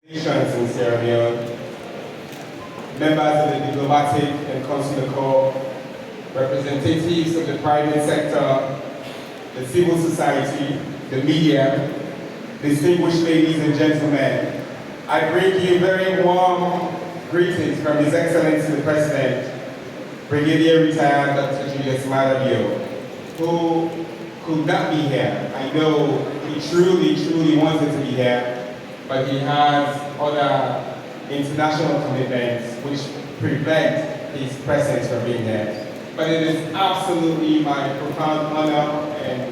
Nations in Sierra Leone, members of the diplomatic and consular corps, representatives of the private sector, the civil society, the media, distinguished ladies and gentlemen, I bring you very warm greetings from His Excellency the President, Brigadier Retired Dr. Julius Maada, who could not be here. I know he truly wanted to be here, but he has other international commitments which prevent his presence from being here. But it is absolutely my profound honor, and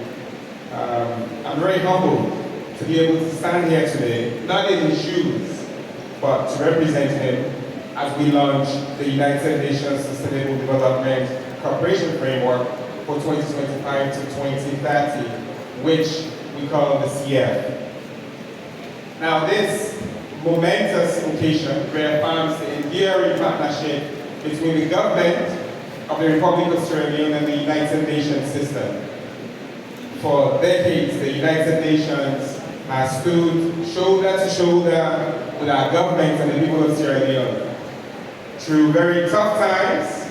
I'm very humbled to be able to stand here today, not in his shoes, but to represent him as we launch the United Nations Sustainable Development Cooperation Framework for 2025 to 2030, which we call the CF. Now, this momentous occasion reaffirms the enduring partnership between the government of the Republic of Sierra Leone and the United Nations system. For decades, the United Nations has stood shoulder to shoulder with our government and the people of Sierra Leone through very tough times,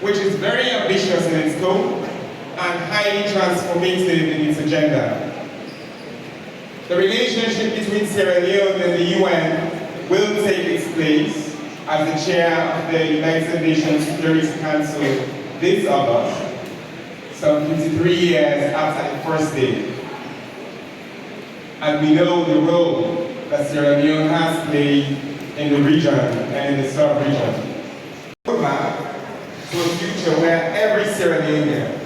which is very ambitious in its tone and highly transformative in its agenda. The relationship between Sierra Leone and the UN will take its place as the chair of the United Nations Security Council this August, some 53 years after the first day. And we know the role that Sierra Leone has played in the region and in the sub-region. Roadmap to a future where every Sierra Leonean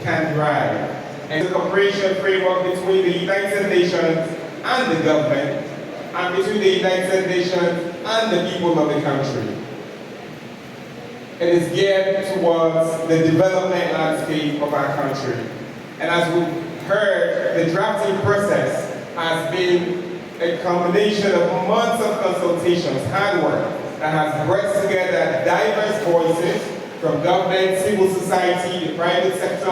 can thrive, and the cooperation framework between the United Nations and the government, and between the United Nations and the people of the country. It is geared towards the development landscape of our country. And as we've heard, the drafting process has been a combination of months of consultations, hard work, that has brought together diverse voices from government, civil society, the private sector,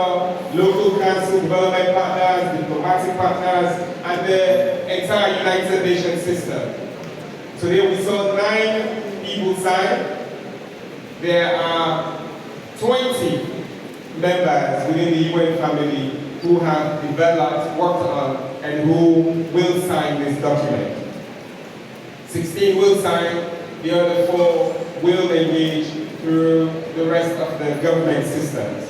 local council, development partners, diplomatic partners, and the entire United Nations system. Today we saw 9 people sign. There are 20 members within the UN family who have developed, worked on, and who will sign this document. 16 will sign, the other 4 will engage through the rest of the government systems.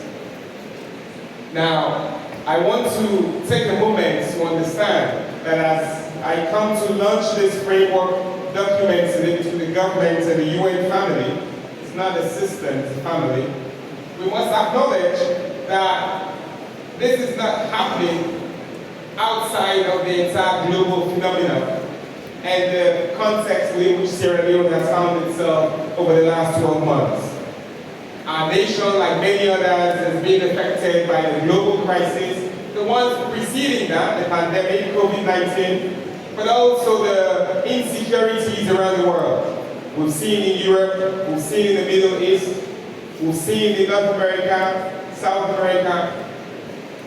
Now, I want to take a moment to understand that as I come to launch this framework document between the government and the UN family, it's not a system, it's a family. We must acknowledge that this is not happening outside of the entire global phenomenon and the context within which Sierra Leone has found itself over the last 12 months. Our nation, like many others, has been affected by the global crisis, the ones preceding that, the pandemic, COVID-19, but also the insecurities around the world. We've seen in Europe, we've seen in the Middle East, we've seen in North America, South America,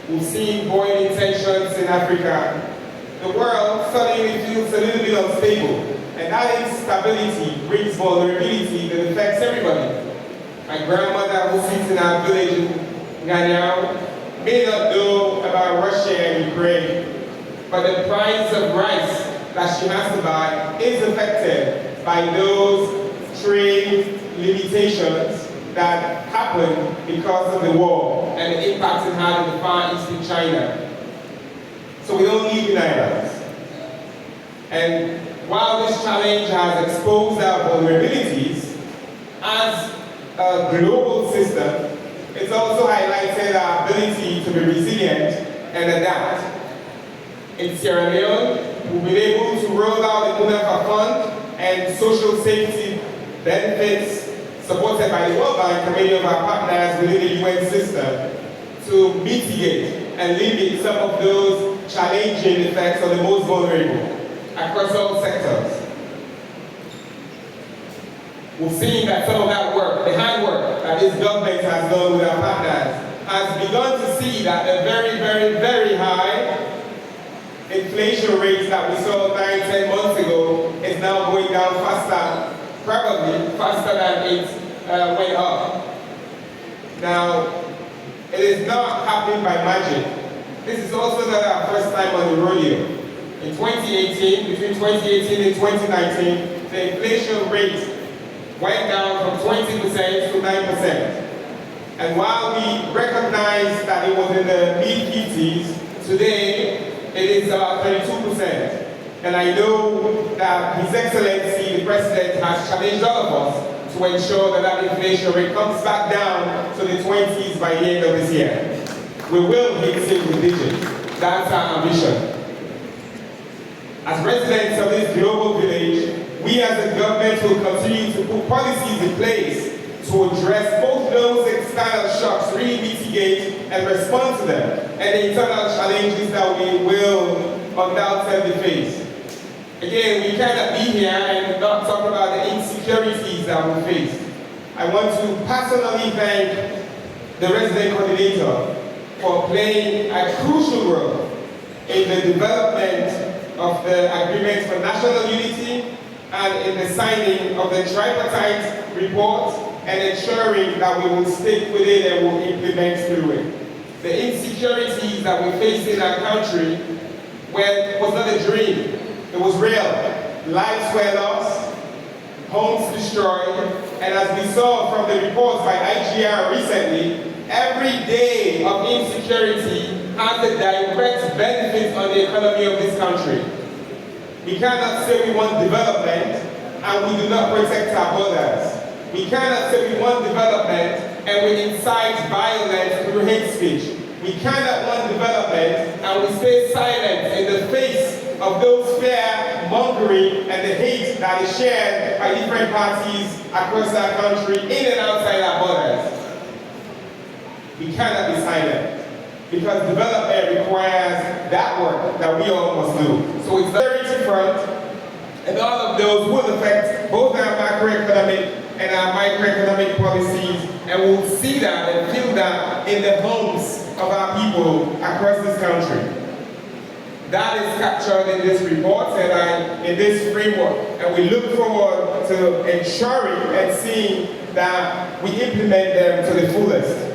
we've seen boiling tensions in Africa. The world suddenly feels a little bit unstable, and that instability brings vulnerability that affects everybody. My grandmother, who sits in our village in Ganyao, may not know about Russia and Ukraine, but the price of rice that she has to buy is affected by those trade limitations that happen because of the war and the impact it had in the Far East in China. So we don't live in islands. And while this challenge has exposed our vulnerabilities as a global system, it's also highlighted our ability to be resilient and adapt. In Sierra Leone, we've been able to roll out the Munafa Fund and social safety benefits supported by the World Bank and many of our partners within the UN system to mitigate and limit some of those challenging effects on the most vulnerable across all sectors. We've seen that some of that work, the hard work that this government has done with our partners, has begun to see that the very high inflation rates that we saw 9-10 months ago down faster, probably faster than it went up. Now, it is not happening by magic. This is also not our first time on the rodeo. In 2018, between 2018 and 2019, the inflation rate went down from 20% to 9%. And while we recognize that it was in the mid-50s, today it is about 32%. And I know that His Excellency, the President, has challenged all of us to ensure that that inflation rate comes back down to the 20s by the end of this year. We will hit single digits. That's our ambition. As residents of this global village, we as a government will continue to put policies in place to address both those external shocks, really mitigate and respond to them, and the internal challenges that we will undoubtedly face. Again, we cannot be here and not talk about the insecurities that we face. I want to personally thank the resident coordinator for playing a crucial role in the development of the Agreement for National Unity and in the signing of the tripartite report and ensuring that we will stick with it and will implement through it. The insecurities that we face in our country was not a dream, it was real. Lives were lost, homes destroyed, and as we saw from the reports by IGR recently, every day of insecurity has a direct benefit on the economy of this country. We cannot say we want development and we do not protect our borders. We cannot say we want development and we incite violence through hate speech. We cannot want development and we stay silent in the face of those fear-mongering and the hate that is shared by different parties across our country, in and outside our borders. We cannot be silent, because development requires that work that we all must do. So it's the security front, and all of those will affect both our macroeconomic and our microeconomic policies, and we'll see that and feel that in the homes of our people across this country. That is captured in this report and in this framework, and we look forward to ensuring and seeing that we implement them to the fullest.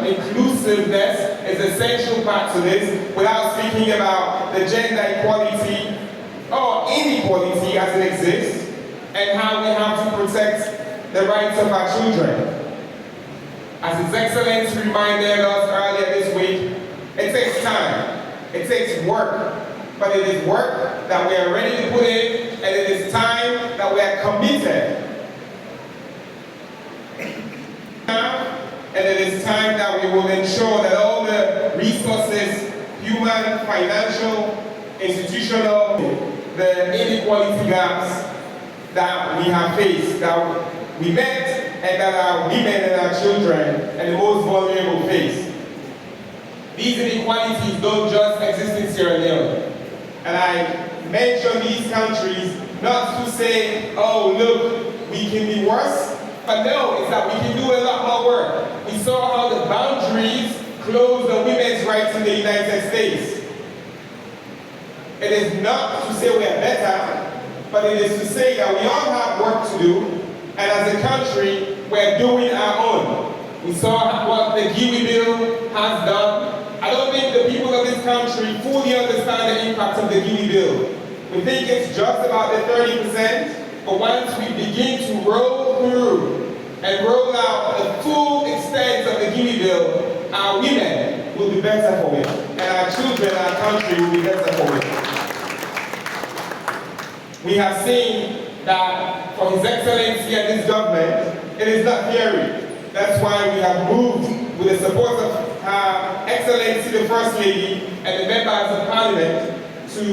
Inclusiveness is an essential part to this, without speaking about the gender equality or inequality as it exists, and how we have to protect the rights of our children. As His Excellency reminded us earlier this week, it takes time, it takes work, but it is work that we are ready to put in, and it is time that we are committed. And it is time that we will ensure that all the resources, human, financial, institutional, the inequality gaps that we have faced, that we met, and that our women and our children and the most vulnerable face. These inequalities don't just exist in Sierra Leone. And I mention these countries not to say, oh look, we can be worse, but no, it's that we can do a lot more work. We saw how the boundaries closed on women's rights in the United States. It is not to say we are better, but it is to say that we all have work to do, and as a country, we're doing our own. We saw what the GIWI bill has done. I don't think the people of this country fully understand the impact of the GIWI bill. We think it's just about the 30%, but once we begin to roll through and roll out the full extent of the GIWI bill, our women will be better for it, and our children, our country will be better for it. We have seen that for His Excellency and this government, it is not theory. That's why we have moved with the support of Her Excellency the First Lady and the members of Parliament to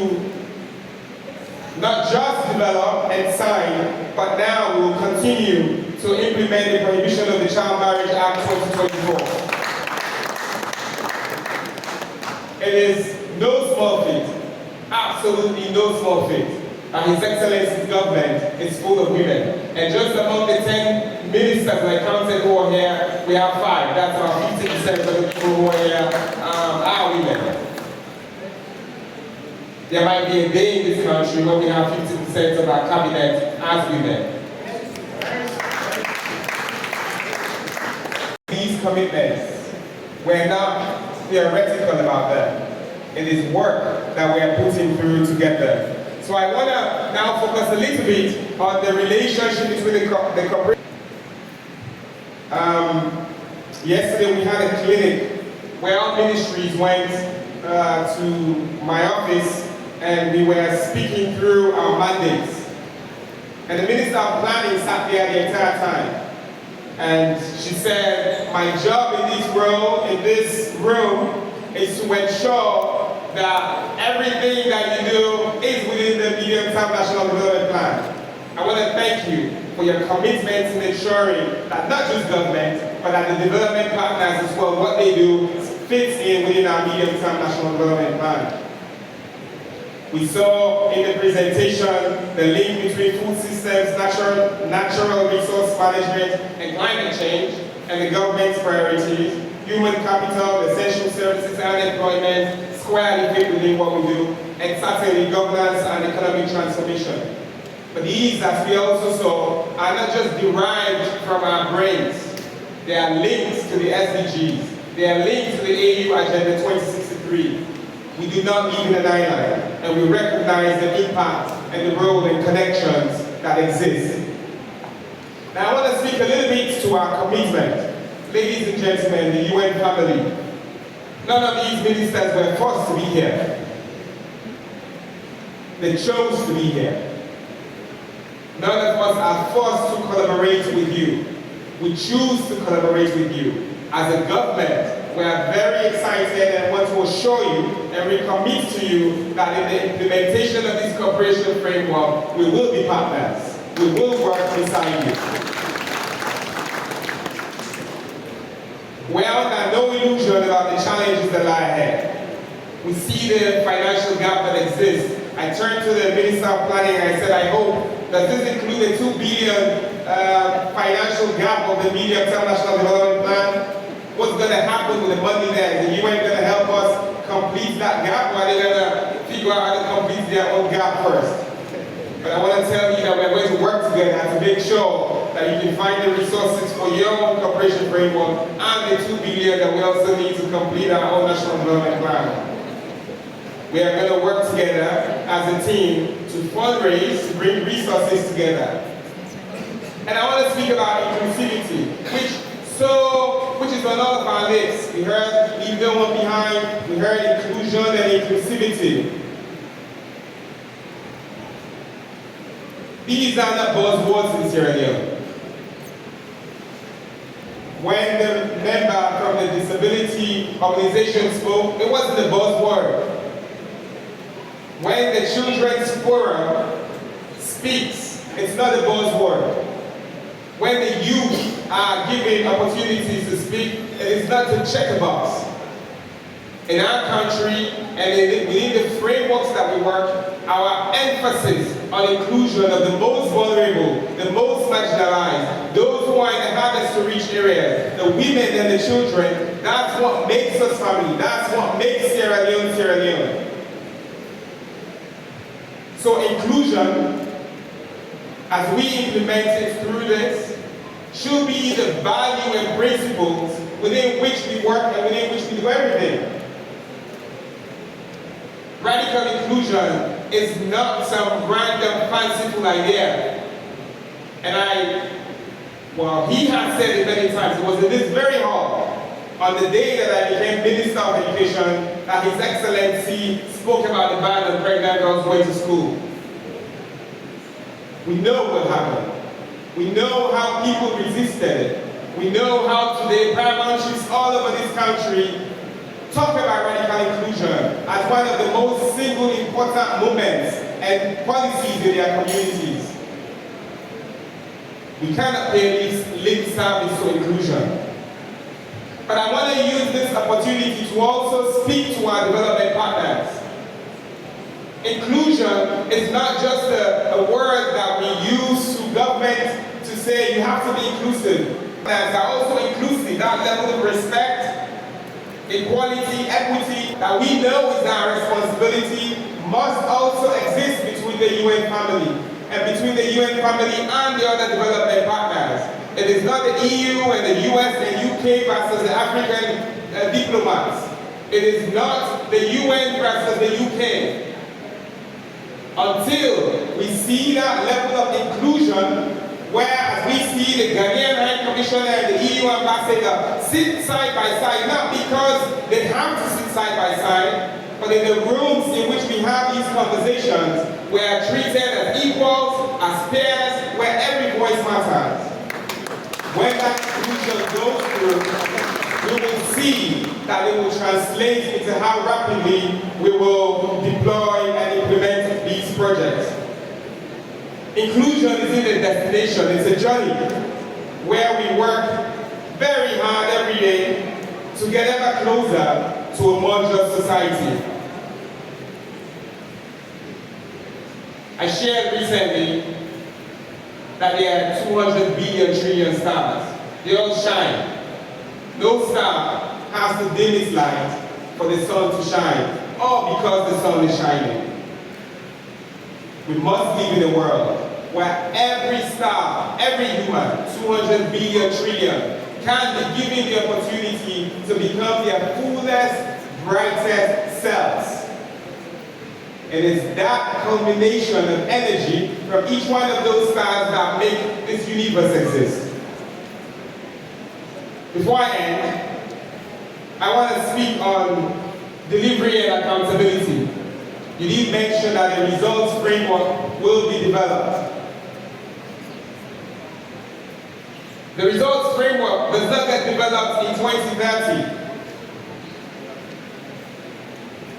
not just develop and sign, but now we will continue to implement the Prohibition of the Child Marriage Act 2024. It is no small feat, absolutely no small feat. And His Excellency's government is full of women. And just among the 10 ministers I counted who are here, we have 5. That's about 50% of the people who are here are women. There might be a day in this country where we have 50% of our cabinet as women. These commitments, we're not theoretical about them. It is work that we are putting through to get there. So I want to now focus a little bit on the relationship between the corporate. Yesterday we had a clinic where our ministries went to my office and we were speaking through our mandates. And the Minister of Planning sat there the entire time. And she said, my job in this room, is to ensure that everything that you do is within the medium-term national development plan. I want to thank you for your commitment in ensuring that not just government, but that the development partners as well, what they do fits in within our medium-term national development plan. We saw in the presentation the link between food systems, natural resource management, and climate change, and the government's priorities, human capital, essential services and employment, squarely fit within what we do, and certainly governance and economic transformation. But these, as we also saw, are not just derived from our brains. They are linked to the SDGs. They are linked to the AU Agenda 2063. We do not live in an island, and we recognize the impact and the role and connections that exist. Now I want to speak a little bit to our commitment. Ladies and gentlemen, the UN family, none of these ministers were forced to be here. They chose to be here. None of us are forced to collaborate with you. We choose to collaborate with you. As a government, we are very excited and want to assure you and recommit to you that in the implementation of this cooperation framework, we will be partners. We will work beside you. We are under no illusion about the challenges that lie ahead. We see the financial gap that exists. I turned to the Minister of Planning and I said, I hope, does this include the $2 billion financial gap of the medium-term national development plan? What's going to happen with the money there? Is the UN going to help us complete that gap, or are they going to figure out how to complete their own gap first? But I want to tell you that we're going to work together to make sure that you can find the resources for your own cooperation framework and the $2 billion that we also need to complete our own national development plan. We are going to work together as a team to fundraise, to bring resources together. And I want to speak about inclusivity, which is on all of our lips. We heard leave no one behind, we heard inclusion and inclusivity. These are not buzzwords in Sierra Leone. When the member from the disability organization spoke, it wasn't a buzzword. When the Children's Forum speaks, it's not a buzzword. When the youth are given opportunities to speak, it is not to check a box. In our country and within the frameworks that we work, our emphasis on inclusion of the most vulnerable, the most marginalized, those who are in the hardest to reach areas, the women and the children, that's what makes us family. That's what makes Sierra Leone Sierra Leone. So inclusion, as we implement it through this, should be the value and principles within which we work and within which we do everything. Radical inclusion is not some random fanciful idea. And he has said it many times. It was in this very hall, on the day that I became Minister of Education, that His Excellency spoke about the ban on pregnant girls going to school. We know what happened. We know how people resisted it. We know how today paramount chiefs all over this country talk about radical inclusion as one of the most single important movements and policies in their communities. We cannot pay lip service to inclusion. But I want to use this opportunity to also speak to our development partners. Inclusion is not just a word that we use to government to say you have to be inclusive. Partners are also inclusive, that level of respect, equality, equity, that we know is our responsibility must also exist between the UN family and between the UN family and the other development partners. It is not the EU and the US and UK versus the African diplomats. It is not the UN versus the UK. Until we see that level of inclusion, where as we see the Ghanaian High Commissioner and the EU Ambassador sit side by side, not because they have to sit side by side, but in the rooms in which we have these conversations, we are treated as equals, as peers, where every voice matters. When that inclusion goes through, we will see that it will translate into how rapidly we will deploy and implement these projects. Inclusion isn't a destination, it's a journey where we work very hard every day to get ever closer to a more just society. I shared recently that there are 200 billion trillion stars. They all shine. No star has to dim its light for the sun to shine, or because the sun is shining. We must live in a world where every star, every human, 200 billion trillion, can be given the opportunity to become their fullest, brightest selves. It is that combination of energy from each one of those stars that make this universe exist. Before I end, I want to speak on delivery and accountability. You did mention that a results framework will be developed. The results framework does not get developed in 2030.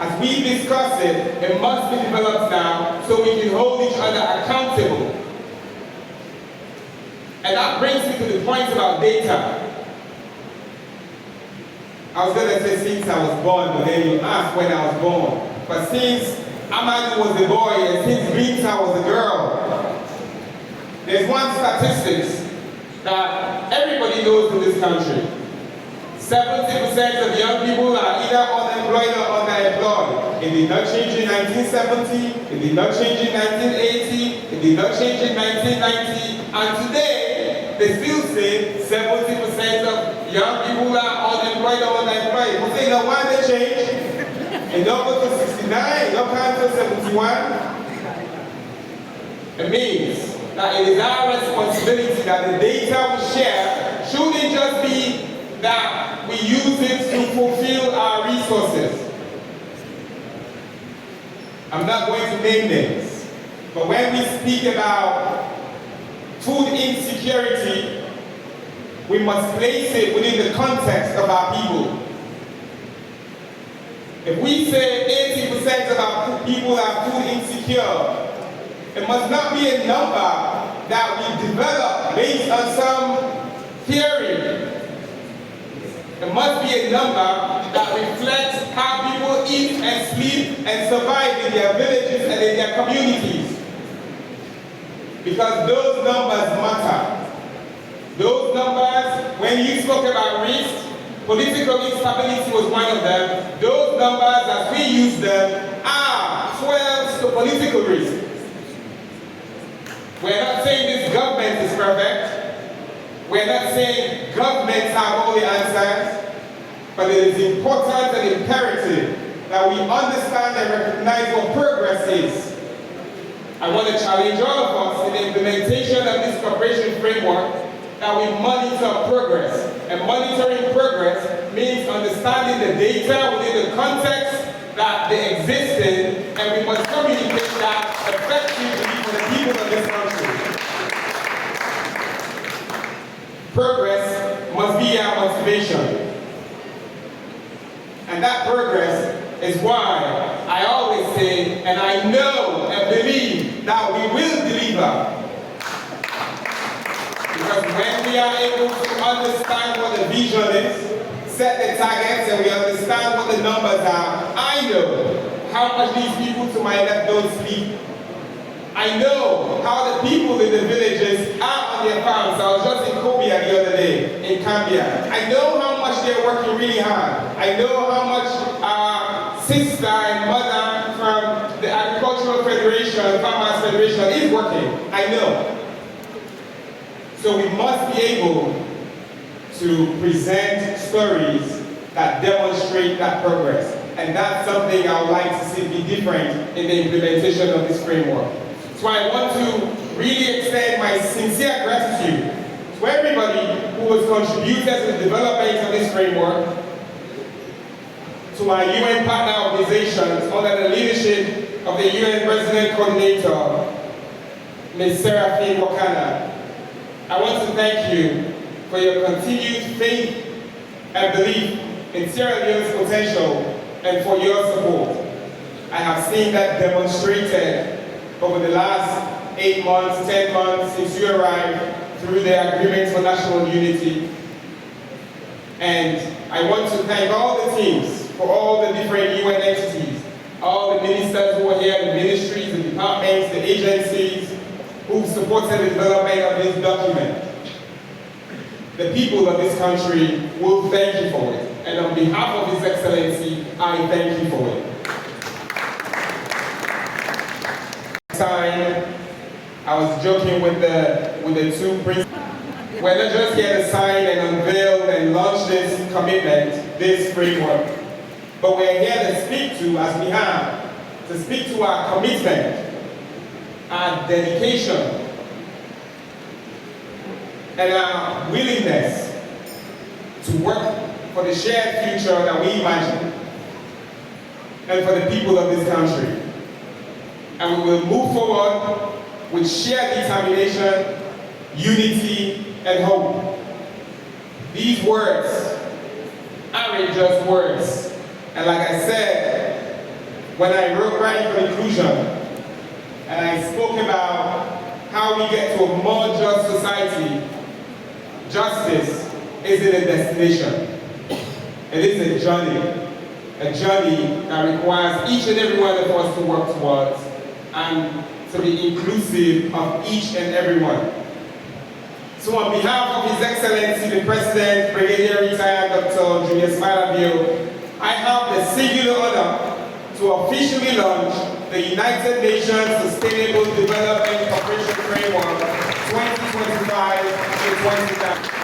As we discuss it, it must be developed now so we can hold each other accountable. And that brings me to the point about data. I was going to say since I was born, but then you asked when I was born. But since Amadu was a boy and since Binta was a girl, there's one statistics that everybody knows in this country. 70% of young people are either unemployed or underemployed. It did not change in 1970, it did not change in 1980, it did not change in 1990, and today they still say 70% of young people are unemployed or underemployed. We say, no, why they change? And don't go to 69, don't come to 71. It means that it is our responsibility that the data we share shouldn't just be that we use it to fulfill our resources. I'm not going to name names, but when we speak about food insecurity, we must place it within the context of our people. If we say 80% of our people are food insecure, it must not be a number that we develop based on some theory. It must be a number that reflects how people eat and sleep and survive in their villages and in their communities. Because those numbers matter. Those numbers, when you spoke about risk, political instability was one of them. Those numbers, as we use them, are fuels to political risk. We're not saying this government is perfect. We're not saying governments have all the answers, but it is important and imperative that we understand and recognize what progress is. I want to challenge all of us in the implementation of this cooperation framework that we monitor progress. And monitoring progress means understanding the data within the context that they exist in, and we must communicate that effectively for the people of this country. Progress must be our motivation. And that progress is why I always say, and I know and believe that we will deliver. Because when we are able to understand what the vision is, set the targets, and we understand what the numbers are, I know how much these people to my left don't sleep. I know how the people in the villages are on their farms. I was just in Kobia the other day, in Cambia. I know how much they're working really hard. I know how much our sister and mother from the Farmers Federation is working, I know. So we must be able to present stories that demonstrate that progress. And that's something I would like to see be different in the implementation of this framework. So I want to really extend my sincere gratitude to everybody who has contributed to the development of this framework, to our UN partner organizations under the leadership of the UN Resident Coordinator, Ms. Seraphine Wakana. I want to thank you for your continued faith and belief in Sierra Leone's potential and for your support. I have seen that demonstrated over the last 8 months, 10 months since you arrived through the Agreement for National Unity. And I want to thank all the teams for all the different UN entities, all the ministers who are here, the ministries, the departments, the agencies who supported the development of this document. The people of this country will thank you for it. And on behalf of His Excellency, I thank you for it. Time, I was joking with the two principals. We're not just here to sign and unveil and launch this commitment, this framework, but we're here to speak to, as we have, to speak to our commitment, our dedication, and our willingness to work for the shared future that we imagine, and for the people of this country. And we will move forward with shared determination, unity, and hope. These words aren't just words. And like I said, when I wrote Writing for Inclusion, and I spoke about how we get to a more just society, justice isn't a destination. It is a journey that requires each and every one of us to work towards and to be inclusive of each and every one. So on behalf of His Excellency the President, Brigadier Retired Dr. Julius Maada Bio, I have the singular honor to officially launch the United Nations Sustainable Development Cooperation Framework 2025 to 2030.